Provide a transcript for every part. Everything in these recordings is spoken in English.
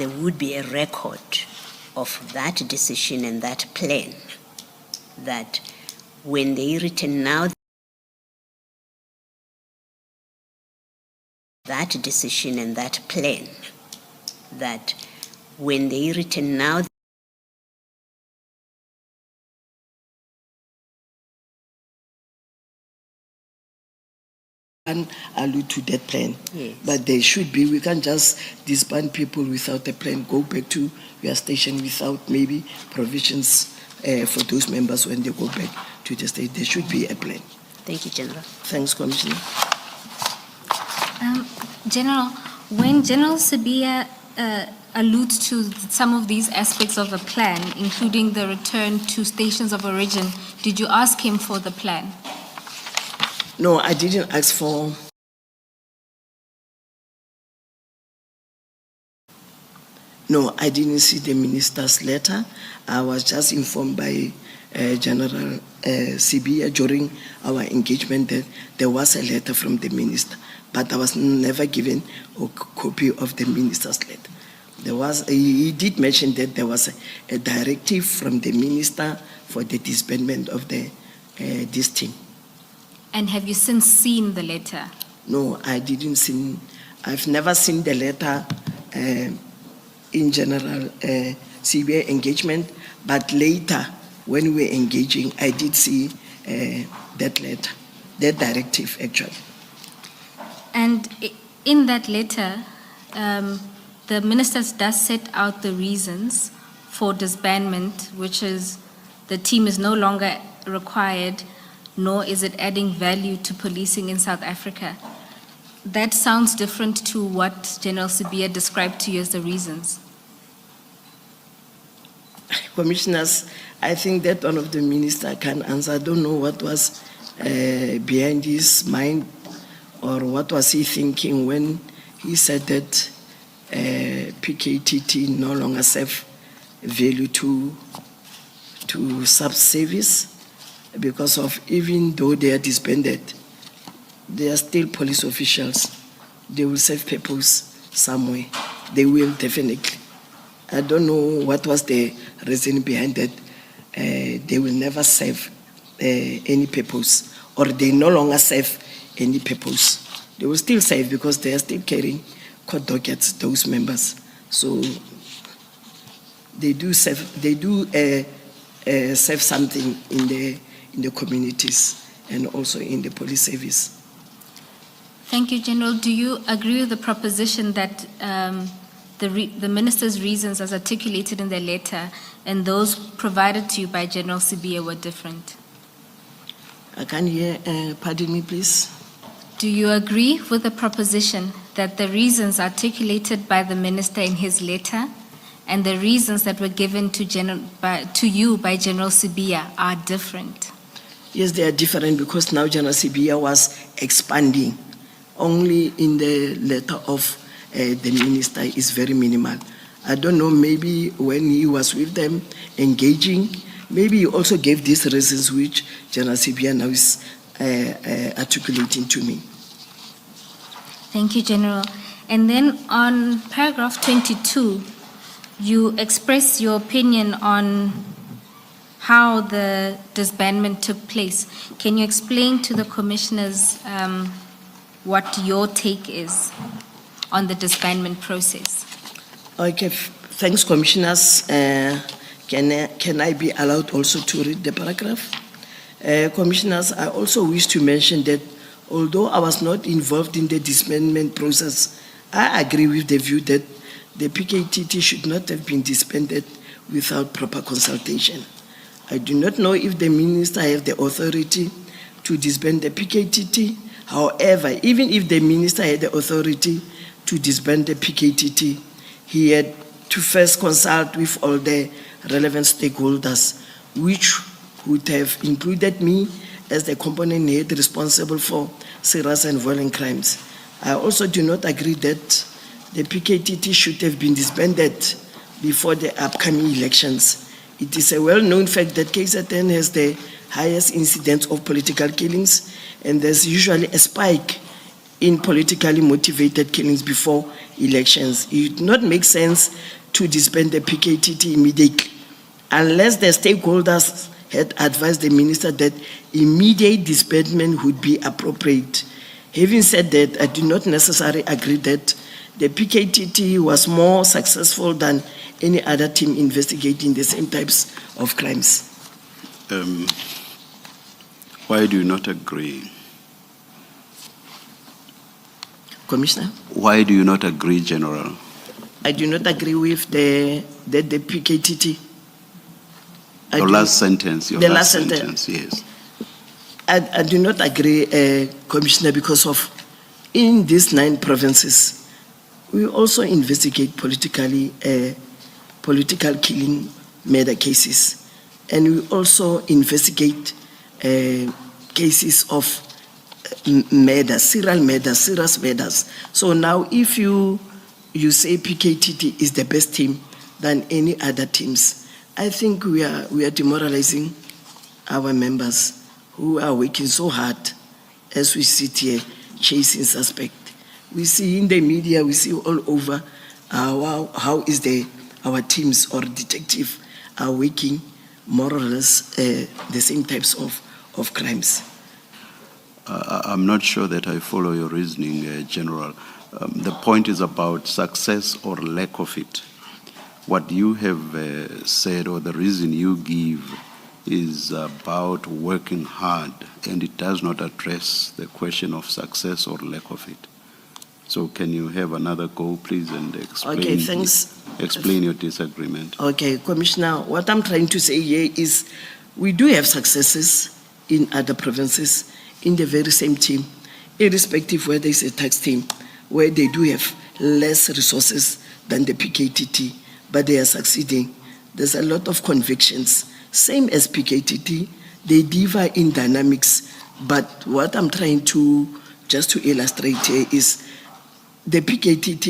there would be a record of that decision and that plan, that when they return now, that decision and that plan, that when they return now, and allude to that plan. Yes. But there should be, we can't just disband people without a plan, go back to your station without maybe provisions for those members when they go back to the state. There should be a plan. Thank you, General. Thanks, Commissioner. General, when General Sibiya alludes to some of these aspects of the plan, including the return to stations of origin, did you ask him for the plan? No, I didn't ask for. No, I didn't see the minister's letter. I was just informed by General Sibiya during our engagement that there was a letter from the minister, but I was never given a copy of the minister's letter. He did mention that there was a directive from the minister for the disbandment of this team. And have you since seen the letter? No, I didn't see. I've never seen the letter in General CBA engagement, but later when we were engaging, I did see that letter, that directive actually. And in that letter, the minister does set out the reasons for disbandment, which is the team is no longer required, nor is it adding value to policing in South Africa. That sounds different to what General Sibiya described to you as the reasons. Commissioners, I think that one of the minister can answer. I don't know what was behind his mind or what was he thinking when he said that PKTt no longer serve value to sub-service, because of, even though they are disbanded, they are still police officials. They will serve purpose somewhere. They will definitely. I don't know what was the reason behind that. They will never serve any purpose, or they no longer serve any purpose. They will still serve because they are still carrying court dockets, those members. So they do serve. They do serve something in the communities and also in the police service. Thank you, General. Do you agree with the proposition that the minister's reasons as articulated in the letter and those provided to you by General Sibiya were different? I can't hear, pardon me, please. Do you agree with the proposition that the reasons articulated by the minister in his letter and the reasons that were given to you by General Sibiya are different? Yes, they are different because now General Sibiya was expanding. Only in the letter of the minister is very minimal. I don't know, maybe when he was with them engaging, maybe he also gave these reasons which General Sibiya now is articulating to me. Thank you, General. And then on paragraph 22, you express your opinion on how the disbandment took place. Can you explain to the commissioners what your take is on the disbandment process? Okay, thanks, commissioners. Can I be allowed also to read the paragraph? Commissioners, I also wish to mention that although I was not involved in the disbandment process, I agree with the view that the PKTt should not have been disbanded without proper consultation. I do not know if the minister has the authority to disband the PKTt. However, even if the minister had the authority to disband the PKTt, he had to first consult with all the relevant stakeholders, which would have included me as the component head responsible for serious and violent crimes. I also do not agree that the PKTt should have been disbanded before the upcoming elections. It is a well-known fact that KZN has the highest incidence of political killings, and there's usually a spike in politically motivated killings before elections. It would not make sense to disband the PKTt immediately unless the stakeholders had advised the minister that immediate disbandment would be appropriate. Having said that, I do not necessarily agree that the PKTt was more successful than any other team investigating the same types of crimes. Why do you not agree? Commissioner? Why do you not agree, General? I do not agree with the PKTt. Your last sentence, yes. I do not agree, Commissioner, because of in these 9 provinces, we also investigate political killing murder cases, and we also investigate cases of murder, serial murder, serious murders. So now, if you say PKTt is the best team than any other teams, I think we are demoralizing our members who are working so hard as we sit here chasing suspect. We see in the media, we see all over how is our teams or detective are working more or less the same types of crimes. I'm not sure that I follow your reasoning, General. The point is about success or lack of it. What you have said, or the reason you give, is about working hard, and it does not address the question of success or lack of it. So can you have another go, please, and explain, Okay, thanks. Explain your disagreement? Okay, Commissioner, what I'm trying to say here is we do have successes in other provinces in the very same team, irrespective whether it's a tax team, where they do have less resources than the PKTt, but they are succeeding. There's a lot of convictions. Same as PKTt, they differ in dynamics, but what I'm trying to just to illustrate here is the PKTt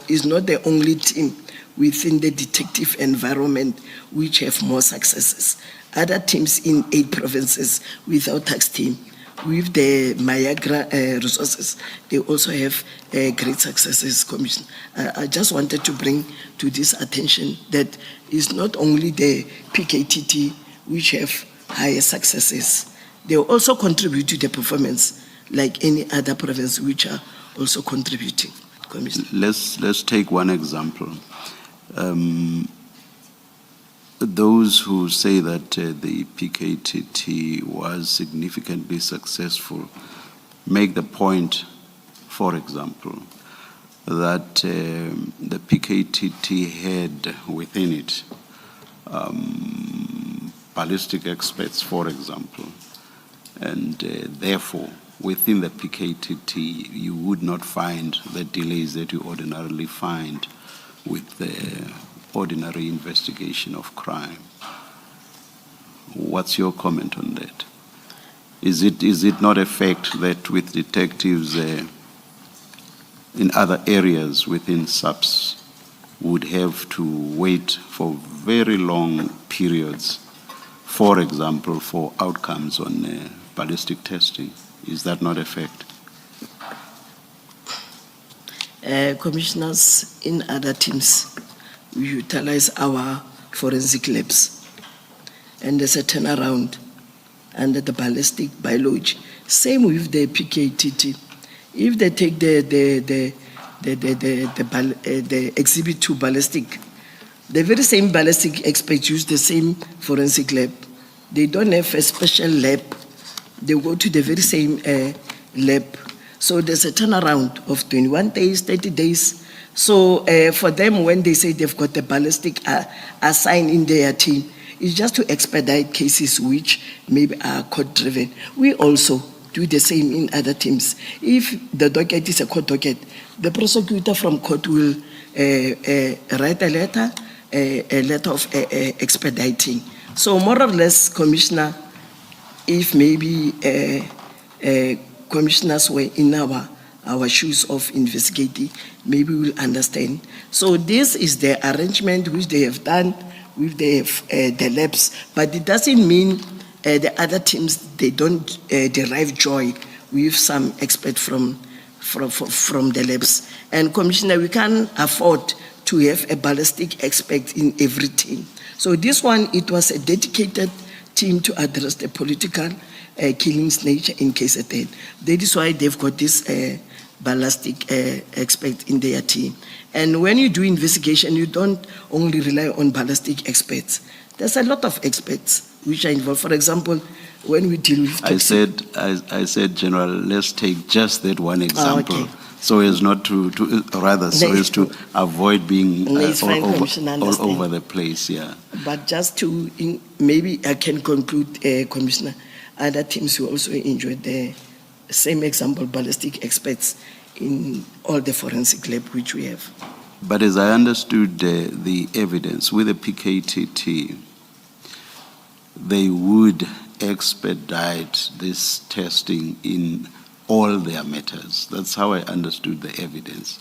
is not the only team within the detective environment which have more successes. Other teams in 8 provinces without tax team, with the Mayagra resources, they also have great successes, Commissioner. I just wanted to bring to this attention that it's not only the PKTt which have higher successes, they also contribute to the performance like any other province which are also contributing, Commissioner. Let's take one example. Those who say that the PKTt was significantly successful make the point, for example, that the PKTt had within it ballistic experts, for example, and therefore within the PKTt you would not find the delays that you ordinarily find with the ordinary investigation of crime. What's your comment on that? Is it not a fact that with detectives in other areas within SAPS would have to wait for very long periods, for example, for outcomes on ballistic testing? Is that not a fact? Commissioners, in other teams, we utilize our forensic labs, and there's a turnaround under the ballistic biology. Same with the PKTt. If they take the exhibit to ballistic, the very same ballistic experts use the same forensic lab. They don't have a special lab. They go to the very same lab. So there's a turnaround of 21 days, 30 days. So for them, when they say they've got the ballistic assigned in their team, it's just to expedite cases which maybe are court-driven. We also do the same in other teams. If the docket is a court docket, the prosecutor from court will write a letter of expediting. So more or less, Commissioner, if maybe commissioners were in our shoes of investigating, maybe we'll understand. So this is the arrangement which they have done with the labs, but it doesn't mean the other teams, they don't derive joy with some expert from from the labs. And Commissioner, we can't afford to have a ballistic expert in every team. So this one, it was a dedicated team to address the political killings nature in KZN. That is why they've got this ballistic expert in their team. And when you do investigation, you don't only rely on ballistic experts. There's a lot of experts which are involved. For example, when we deal with I said, General, let's take just that one example, okay. so as not to avoid being all over the place. Yeah. But just to, maybe I can conclude, Commissioner, other teams will also enjoy the same example, ballistic experts in all the forensic lab which we have. But as I understood the evidence with the PKTt, they would expedite this testing in all their matters. That's how I understood the evidence.